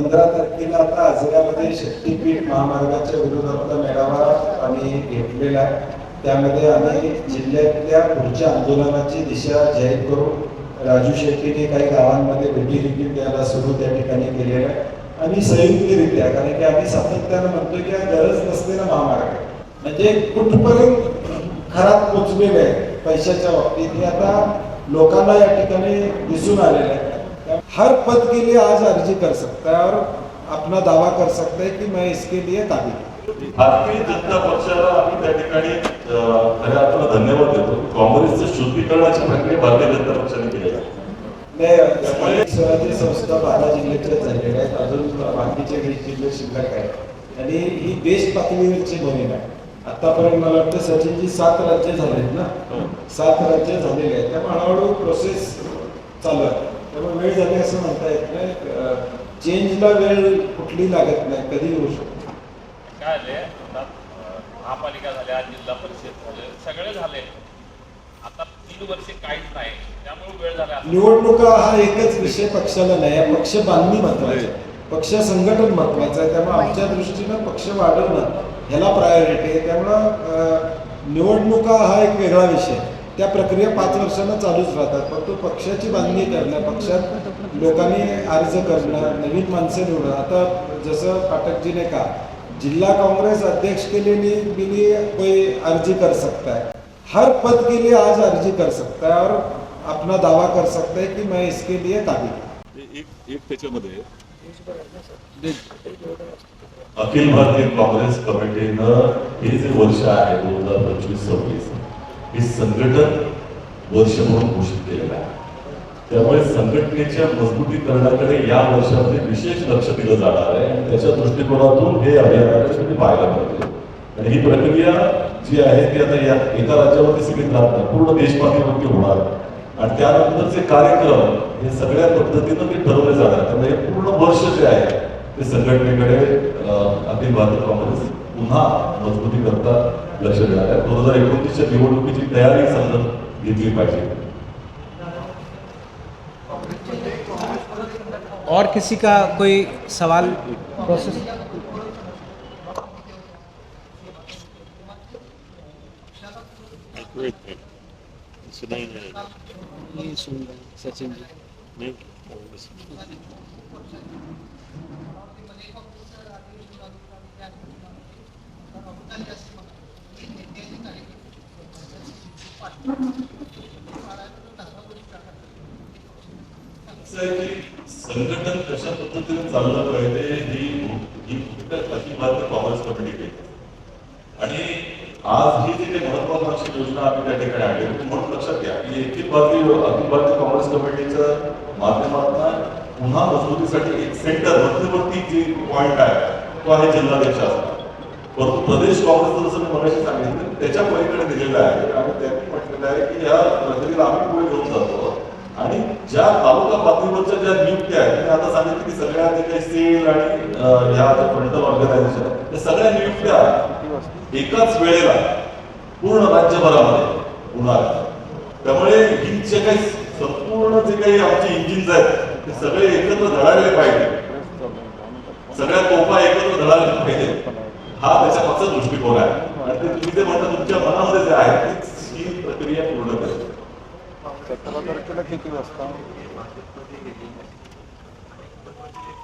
15 तारखेला आता आजऱ्यामध्ये शक्तीपीठ महामार्गाच्या विरोधातला मेळावा आम्ही घेतलेला आहे. त्यामध्ये आम्ही जिल्ह्यातल्या पुढच्या आंदोलनाची दिशा जाहीर करू. राजू शेट्टीने काही गावांमध्ये भेटी देखील द्यायला सुरू त्या ठिकाणी केलेलं आहे आणि संयुक्तरित्या, कारण की आम्ही सातत्यानं म्हणतो की हा गरज नसलेला महामार्ग आहे, म्हणजे कुठपर्यंत खराब पोचलेलं आहे पैशाच्या बाबतीत हे आता लोकांना या ठिकाणी दिसून आलेलं आहे. हर पद के लिए आज अर्जी कर सकता है और अपना दावा कर सकता है कि मैं इसके लिए काबिल. भारतीय जनता पक्षाला आम्ही त्या ठिकाणी खऱ्या अर्थानं धन्यवाद देतो. काँग्रेसचं शुद्धीकरणाची प्रक्रिया भारतीय जनता पक्षाने केली आहे. स्वराज्य संस्था 12 जिल्ह्याच्या झालेल्या आहेत, अजून बाकीचे 20 जिल्हे शिल्लक आहेत आणि ही देश पातळीवरची मोहीम आहे. आतापर्यंत मला वाटतं सचिनजी 7 राज्य झालेत ना, 7 राज्य झालेले आहेत. त्यामुळे हळूहळू प्रोसेस चालू आहे. त्यामुळे वेळ झाली असं म्हणता येत नाही. चेंजला वेळ कुठली लागत नाही, कधी होऊ शकतो. काय झाले, महापालिका झाल्या, जिल्हा परिषद झाले, सगळे झाले. आता 3 वर्षे काहीच नाही, त्यामुळे वेळ झाला. निवडणुका हा एकच विषय पक्षाला नाही, पक्ष बांधणी महत्वाची आहे, पक्ष संघटन महत्वाचं आहे. त्यामुळे आमच्या दृष्टीनं पक्ष वाढवणं ह्याला प्रायोरिटी आहे. त्यामुळं निवडणुका हा एक वेगळा विषय, त्या प्रक्रिया 5 वर्षांना चालूच राहतात. परंतु पक्षाची बांधणी करणं, पक्षात लोकांनी अर्ज करणं, नवीन माणसं निवडणं. आता जसं पाठकजीने का जिला कांग्रेस अध्यक्ष के लिए भी कोई अर्जी कर सकता है, हर पद के लिए आज अर्जी कर सकता है और अपना दावा कर सकता है कि मैं इसके लिए काबिल. एक त्याच्यामध्ये अखिल भारतीय काँग्रेस कमिटीनं हे जे वर्ष आहे 2025-26 हे संघटन वर्ष म्हणून घोषित केलेलं आहे. त्यामुळे संघटनेच्या मजबूतीकरणाकडे या वर्षामध्ये विशेष लक्ष दिलं जाणार आहे आणि त्याच्या दृष्टिकोनातून हे अभियानाकडे तुम्ही पाहायला पाहिजे. आणि ही प्रक्रिया जी आहे ती आता या एका राज्यामध्ये सीमित राहत नाही, पूर्ण देशपातळीवरती होणार आणि त्यानंतरचे कार्यक्रम हे सगळ्या पद्धतीनं ते ठरवले जाणार. त्यामुळे पूर्ण वर्ष जे आहे ते संघटनेकडे अखिल भारतीय काँग्रेस पुन्हा मजबूती करता लक्ष देणार आहे. 2029च्या निवडणुकीची तयारी समजून घेतली पाहिजे. और किसी का कोई सवाल प्रोसेस? नहीं सुन रहे सचिन जी नहीं. संघटन कशा पद्धतीने चाललं पाहिजे ही अखिल भारतीय काँग्रेस कमिटी केली आणि आज ही जी काही महत्वाकांक्षी योजना आम्ही त्या ठिकाणी आणली म्हणून लक्षात घ्या की अखिल भारतीय काँग्रेस कमिटीच्या माध्यमातून पुन्हा मजबूतीसाठी एक सेंटर मध्यवर्ती जी पॉइंट आहे तो आहे जिल्हाध्यक्ष असणार. परंतु प्रदेश काँग्रेसचं जसं मी मगाशी सांगितलं त्याच्या पलीकडे दिलेलं आहे आणि त्यांनी म्हटलेलं आहे की या प्रक्रियेला आम्ही पुढे घेऊन जातो आणि ज्या तालुका पातळीवरच्या ज्या नियुक्त्या आहेत मी आता सांगितलं की सगळ्या जे काही सेल आणि ह्या फंडल ऑर्गनायझेशन त्या सगळ्या नियुक्त्या एकाच वेळेला पूर्ण राज्यभरामध्ये होणार. त्यामुळे ही जे काही संपूर्ण जे काही आमचे इंजिन्स आहेत ते सगळे एकत्र धडायला पाहिजे, सगळ्या तोफा एकत्र धडायला पाहिजे. हा त्याच्या मागचा दृष्टिकोन आहे आणि ते तुम्ही जे म्हणता तुमच्या मनामध्ये जे आहे ही प्रक्रिया पूर्ण करते. 17 तारखेला किती वाजता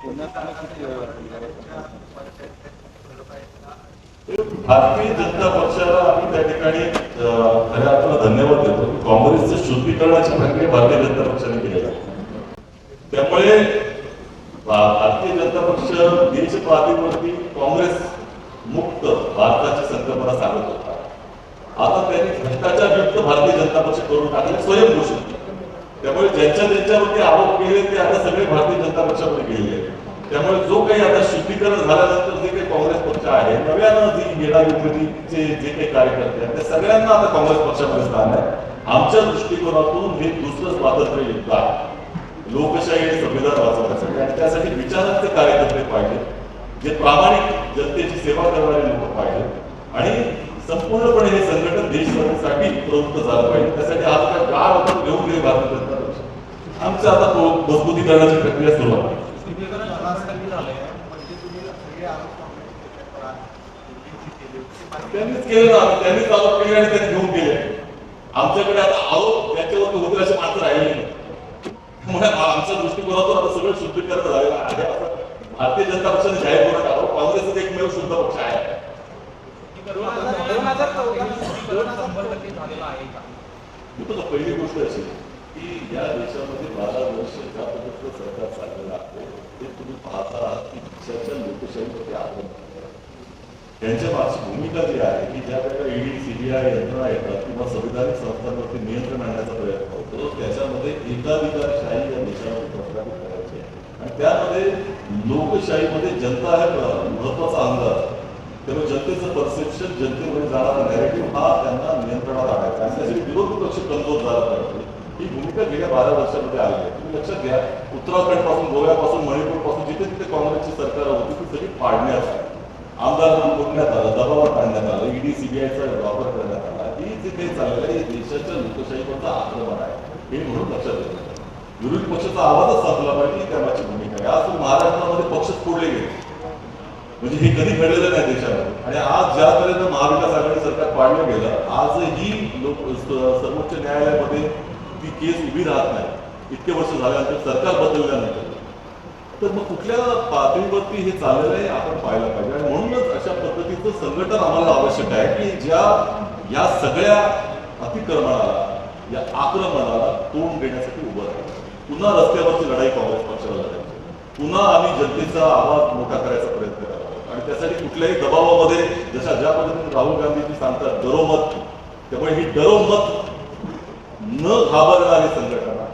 पुण्यात किती भारतीय जनता पक्षाला आम्ही त्या ठिकाणी खऱ्या अर्थानं धन्यवाद देतो. काँग्रेसचं शुद्धीकरणाची प्रक्रिया भारतीय जनता पक्षाने केलेली आहे. त्यामुळे भारतीय जनता पक्ष देश पातळीवरती काँग्रेस मुक्त भारताची संकल्पना सांगत होता. आता त्यांनी भ्रष्टाचार युक्त भारतीय जनता पक्ष करून टाकले, स्वयंघोषित. त्यामुळे ज्यांच्यावरती आरोप केले ते आता सगळे भारतीय जनता पक्षामध्ये गेलेले. त्यामुळे जो काही आता शुद्धीकरण झाल्यानंतर जे काही काँग्रेस पक्ष आहे नव्यानं जी येणारी पिढीचे जे काही कार्यकर्ते आहेत त्या सगळ्यांना आता काँग्रेस पक्षामध्ये स्थान आहे. आमच्या दृष्टिकोनातून हे दुसरं स्वातंत्र्य युद्ध आहे लोकशाही आणि संविधान वाचवण्यासाठी आणि त्यासाठी विचारांचे कार्यकर्ते पाहिजे, जे प्रामाणिक जनतेची सेवा करणारे लोक पाहिजे आणि संपूर्णपणे हे संघटन देशभरासाठी प्रवृत्त झालं पाहिजे. त्यासाठी आज काय काळ आपण घेऊन गेले भारतीय जनता पक्ष आमचं आता मजबूतीकरणाची प्रक्रिया सुरू आहे. कमी झालंय म्हणजे तुम्ही सगळे आरोप त्यांनीच केलं ना, त्यांनीच आरोप केले आणि त्यांनी घेऊन गेले. आमच्याकडे आता आरोप त्याच्यावरती होतील असे मात्र राहिले नाही. त्यामुळे आमच्या दृष्टिकोनातून आता सगळं शुद्धीकरण झालेलं आहे. असं भारतीय जनता पक्षाने जाहीर करून टाकावं, काँग्रेसच एकमेव शुद्ध पक्ष आहे. 2014 झालेला आहे का? मी तुला पहिली गोष्ट अशी की या देशामध्ये 12 वर्ष ज्या पद्धतीचं सरकार चाललेलं आहे ते तुम्ही पाहता आहात की देशाच्या लोकशाहीमध्ये आक्रमण त्यांच्या मागची भूमिका जी आहे की ज्या प्रकारे ईडी सीबीआय यंत्रणा येतात किंवा संविधानिक संस्थांवरती नियंत्रण आणण्याचा प्रयत्न होतो त्याच्यामध्ये एकाधिकारशाही या देशामध्ये प्रस्थापित करायची आहे आणि त्यामध्ये लोकशाहीमध्ये जनता हे महत्वाचा अंग असतो. त्यामुळे जनतेचं परसेप्शन जनतेमध्ये जाणारा नॅरेटिव्ह हा त्यांना नियंत्रणात आणायचा आणि त्यासाठी विरोधी पक्ष कमजोर झाला पाहिजे. ही भूमिका गेल्या 12 वर्षामध्ये आली आहे. तुम्ही लक्षात घ्या, उत्तराखंड पासून गोव्यापासून मणिपूर पासून जिथे जिथे काँग्रेसची सरकार होती ती सगळी पाडण्यात आली, आमदारांना फोडण्यात आलं, दबावात आणण्यात आलं, ईडी सीबीआयचा वापर करण्यात आला. ही जे काही चाललेलं आहे देशाच्या लोकशाहीवरचं आक्रमण आहे हे म्हणून लक्षात येतं. विरोधी पक्षाचा आवाजच साधला पाहिजे ही त्यामागची भूमिका आहे. आज महाराष्ट्रामध्ये पक्षच फोडले गेले म्हणजे हे कधी घडलेलं नाही देशामध्ये. आणि आज ज्या तऱ्हेनं महाविकास आघाडी सरकार पाडलं गेलं आजही सर्वोच्च न्यायालयामध्ये ती केस उभी राहत नाही. इतके वर्ष झाल्यानंतर सरकार बदलल्यानंतर तर मग कुठल्या पातळीवरती हे चाललेलं आहे आपण पाहायला पाहिजे. आणि म्हणूनच अशा पद्धतीचं संघटन आम्हाला आवश्यक आहे की ज्या या सगळ्या अतिक्रमणाला या आक्रमणाला तोंड देण्यासाठी उभं राहील. पुन्हा रस्त्यावरची लढाई काँग्रेस पक्षाला लढायची, पुन्हा आम्ही जनतेचा आवाज मोठा करायचा प्रयत्न करावा आणि त्यासाठी कुठल्याही दबावामध्ये ज्या पद्धतीने राहुल गांधीजी सांगतात डरोमत, त्यामुळे ही डरोमत न घाबरणारी संघटना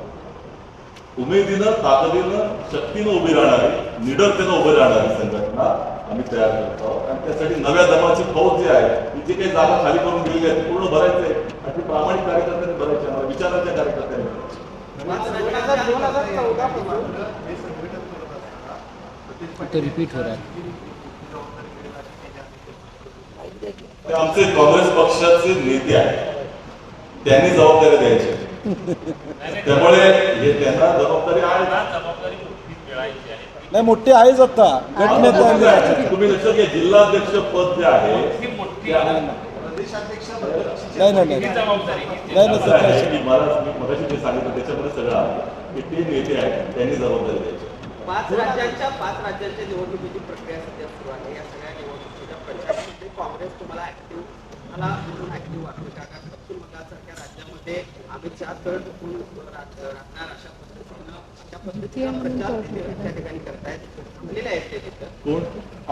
उमेदीनं ताकदीनं शक्तीनं उभी राहणारी निडरतेनं उभी राहणारी संघटना आम्ही तयार करत आहोत. आणि त्यासाठी नव्या दमाची फौज जी आहे ती जी काही जागा खाली करून गेलेली आहे ती पूर्ण भरायची आहे आणि ती प्रामाणिक कार्यकर्त्यांनी भरायची आहे, विचारांच्या कार्यकर्त्यांनी भरायची. 2014 तो रिपीट हो रहा है. ते आमचे काँग्रेस पक्षाचे नेते आहेत, त्यांनी जबाबदारी द्यायची. त्यामुळे हे त्यांना जबाबदारी आहे. जबाबदारी मोठी मिळायची आहे. नाही मोठी आहेच आता गटनेत्यांनी राज्यात. तुम्ही लक्षात घ्या, जिल्हाध्यक्ष पद जे आहे ही मोठी नाही नाही ही जबाबदारी नाही असं आहे की मला मी मगाशी जे सांगितलं त्याच्यामध्ये सगळं आहे की ते नेते आहेत त्यांनी जबाबदारी द्यायची. 5 राज्यांच्या निवडणुकीची प्रक्रिया सध्या सुरू आहे. या सगळ्या निवडणुकीच्या प्रचारामध्ये काँग्रेस तुम्हाला ऍक्टिव्ह वाटतं का? कारण पश्चिम बंगालसारख्या राज्यामध्ये अमित शहा तळ टुकून राहणार अशा पद्धतीचा प्रचार त्या ठिकाणी करतायत म्हणलेले आहेत ते तिथं. कोण?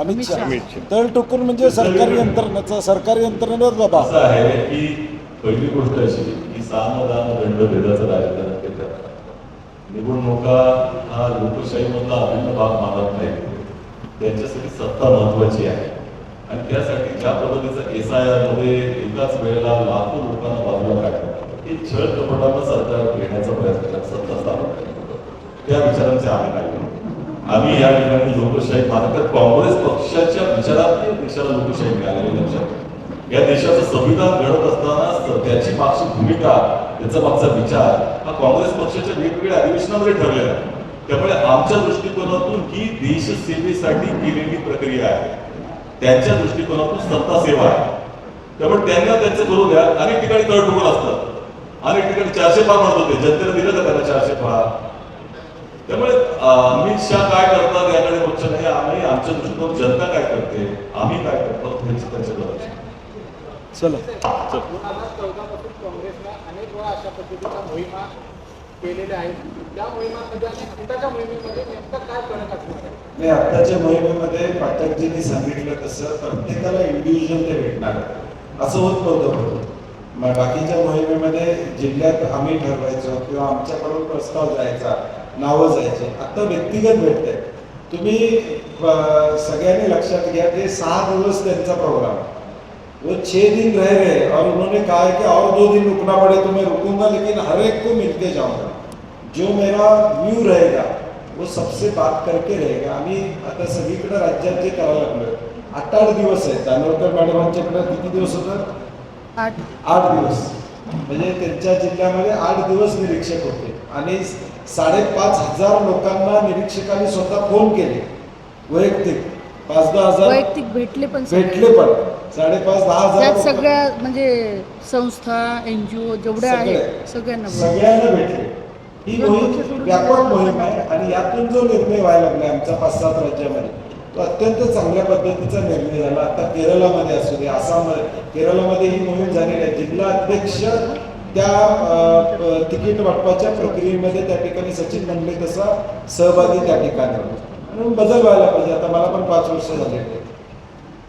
अमित शहा तळ टुकून म्हणजे सरकारी यंत्रणेवर दबाव. असं आहे की पहिली गोष्ट अशी की सामदान दंड भेदाचं राजकारण ते करतात. निवडणुका हा लोकशाहीमधला अभिन्न भाग मानत नाही. त्यांच्यासाठी सत्ता महत्वाची आहे आणि त्यासाठी ज्या पद्धतीचं SIR मध्ये एकाच वेळेला लाखो लोकांना बाजूला काढतात हे छळ कपटानं सरकार घेण्याचा प्रयत्न करतात, सत्ता स्थापन करतात. त्या विचारांचे आम्ही नाही. आम्ही या ठिकाणी लोकशाही मानतात. काँग्रेस पक्षाच्या विचारात देशाला लोकशाही मिळालेली लक्षात. या देशाचं संविधान घडत असताना त्याची मागची भूमिका त्याचा मागचा विचार हा काँग्रेस पक्षाच्या वेगवेगळ्या अधिवेशनामध्ये ठरलेला आहे. त्यामुळे आमच्या दृष्टिकोनातून ही देशसेवेसाठी केलेली प्रक्रिया आहे. त्यांच्या दृष्टिकोनातून सत्ता सेवा आहे. त्यामुळे त्यांना त्यांचं करू द्या. अनेक ठिकाणी तळटुकून असतात, अनेक ठिकाणी 400 पार म्हणत होते, जनतेला दिलं का त्यांना 400 पार. त्यामुळे अमित शहा काय करतात याकडे लक्ष नाही. आम्ही आमच्या दृष्टिकोन जनता काय करते आम्ही काय करतो ह्याची त्यांच्याकडे लक्ष. चला 2014 पासून काँग्रेसला अनेक वेळा अशा पद्धतीच्या मोहिमा केलेल्या आहेत. त्या मोहिमांमध्ये आणि आताच्या मोहिमेमध्ये नेमका काय फरक असणार आहे? नाही, आत्ताच्या मोहिमेमध्ये पाठकजींनी सांगितलं तसं प्रत्येकाला इंडिव्हिज्युअल ते भेटणार आहे. असं होत नव्हतं. मग बाकीच्या मोहिमेमध्ये जिल्ह्यात आम्ही ठरवायचो किंवा आमच्याकडून प्रस्ताव जायचा, नावं जायचे. आता व्यक्तिगत भेटते. तुम्ही सगळ्यांनी लक्षात घ्या की 6 दिवस त्यांचा प्रोग्राम, वो 6 दिन रह गए और उन्होंने कहा है कि और 2 दिन रुकना पड़े तो मैं रुकूंगा, लेकिन हर एक को मिलके जाऊंगा. जो मेरा व्यू रहेगा वो सबसे बात करके रहेगा. आम्ही आता सगळीकडे राज्यात जे करायला लागलो 8 दिवस आहेत. दानोरकर मॅडमांच्याकडे किती दिवस होतं? 8 दिवस. म्हणजे त्यांच्या जिल्ह्यामध्ये 8 दिवस निरीक्षक होते आणि 5,500 लोकांना निरीक्षकांनी स्वतः फोन केले वैयक्तिक 5-10 हजार वैयक्तिक भेटले पण सगळे. भेटले पण 5,500-10 त्यात हजार सगळ्या म्हणजे संस्था NGO जेवढ्या सगळे. आहेत सगळ्यांना बोलवलं. सगळ्यांना भेटले. ही मोहीम व्यापक मोहीम आहे आणि यातून जो निर्णय व्हायला लागला आमच्या 5-7 राज्यामध्ये तो अत्यंत चांगल्या पद्धतीचा निर्णय झाला. आता केरळामध्ये असू दे, आसाममध्ये, केरळामध्ये ही मोहीम झालेली आहे. जिल्हा अध्यक्ष त्या तिकीट वाटपाच्या प्रक्रियेमध्ये त्या ठिकाणी सचिन म्हणले तसा सहभागी त्या ठिकाणी म्हणून बदल व्हायला पाहिजे. आता मला पण 5 वर्ष झाले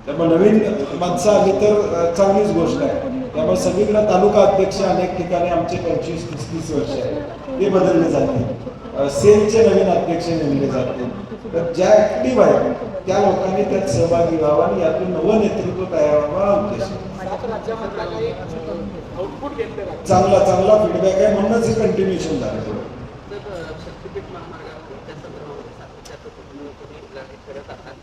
त्यामुळे नवीन माणसं आली तर चांगलीच गोष्ट आहे. त्यामुळे सगळीकडे तालुका अध्यक्ष अनेक ठिकाणी आमचे 25-30 वर्ष आहे ते बदलले जातील. सेलचे नवीन अध्यक्ष नेमले जातील. तर ज्या ऍक्टिव्ह आहेत त्या लोकांनी त्यात सहभागी व्हावा आणि यातून नवं नेतृत्व तयार व्हावा हा उद्देश आहे. 7 राज्यामधला काही आउटपुट घेतलं का? चांगला फीडबॅक आहे म्हणूनच हे कंटिन्युएशन झालं. तर शक्तीपीठ महामार्गावर त्या संदर्भामध्ये सातत्याचं तुम्ही लढाई करत आहात.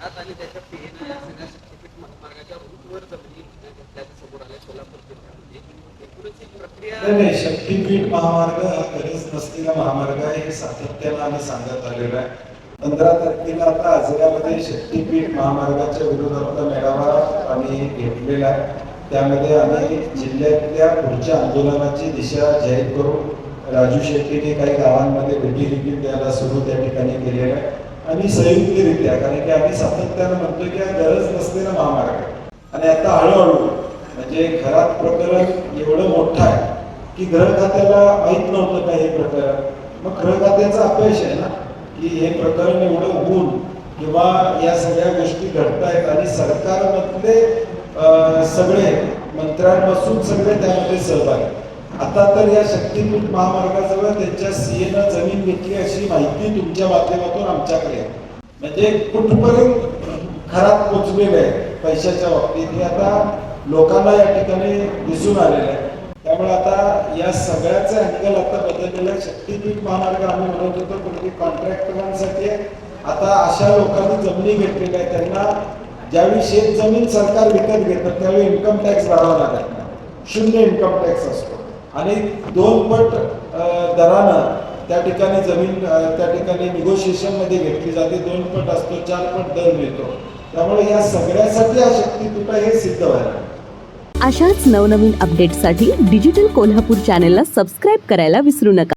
घरात आणि त्याच्या पिढीनं या सगळ्या शक्तीपीठ महामार्गाच्या रूटवर जमिनी घेतल्याचं समोर आलं सोलापूर जिल्ह्यामध्ये. एकूणच ही प्रक्रिया नाही, शक्तीपीठ महामार्ग हा गरज नसलेला महामार्ग आहे हे सातत्यानं आम्ही सांगत आलेलो आहे. 15 तारखेला आता आजऱ्यामध्ये शक्तीपीठ महामार्गाच्या विरोधातला मेळावा आम्ही घेतलेला आहे. त्यामध्ये आम्ही जिल्ह्यातल्या पुढच्या आंदोलनाची दिशा जाहीर करू. राजू शेट्टीने काही गावांमध्ये भेटी देखील द्यायला सुरू त्या ठिकाणी केलेलं आहे आणि संयुक्तरित्या, कारण की आम्ही सातत्यानं म्हणतो की हा गरज नसलेला महामार्ग आहे आणि आता हळूहळू म्हणजे घरात प्रकरण एवढं मोठं आहे की गृह खात्याला माहीत नव्हतं का हे प्रकरण. मग गृह खात्याचं अपयश आहे ना की हे प्रकरण एवढं होऊन किंवा या सगळ्या गोष्टी घडतायत आणि सरकारमधले सगळे मंत्र्यांपासून सगळे त्यामध्ये सहभागी. आता तर या शक्तीपीठ महामार्गाजवळ त्यांच्या सीएनं जमीन घेतली अशी माहिती तुमच्या माध्यमातून आमच्याकडे आहे. म्हणजे कुठपर्यंत खराब पोचलेलं आहे पैशाच्या बाबतीत हे आता लोकांना या ठिकाणी दिसून आलेलं आहे. त्यामुळे आता या सगळ्याचं अँगल आता बदललेलं आहे. शक्तीपीठ महामार्ग आम्ही म्हणत होतो पण कॉन्ट्रॅक्टरांसाठी आता अशा लोकांनी जमिनी घेतलेल्या आहेत त्यांना ज्यावेळी शेत जमीन सरकार विकत घेतं त्यावेळी इन्कम टॅक्स भरावा लागत नाही. 0 इन्कम टॅक्स असतो आणि 2 पट दरानं त्या ठिकाणी जमीन त्या ठिकाणी निगोशिएशन मध्ये घेतली जाते. 2 पट असतो, 4 पट दर मिळतो. त्यामुळे या सगळ्यासाठी हा शक्तीपीठ हे सिद्ध व्हायला. अशाच नवनवीन अपडेट्ससाठी डिजिटल कोल्हापूर चॅनेलला सबस्क्राईब करायला विसरू नका.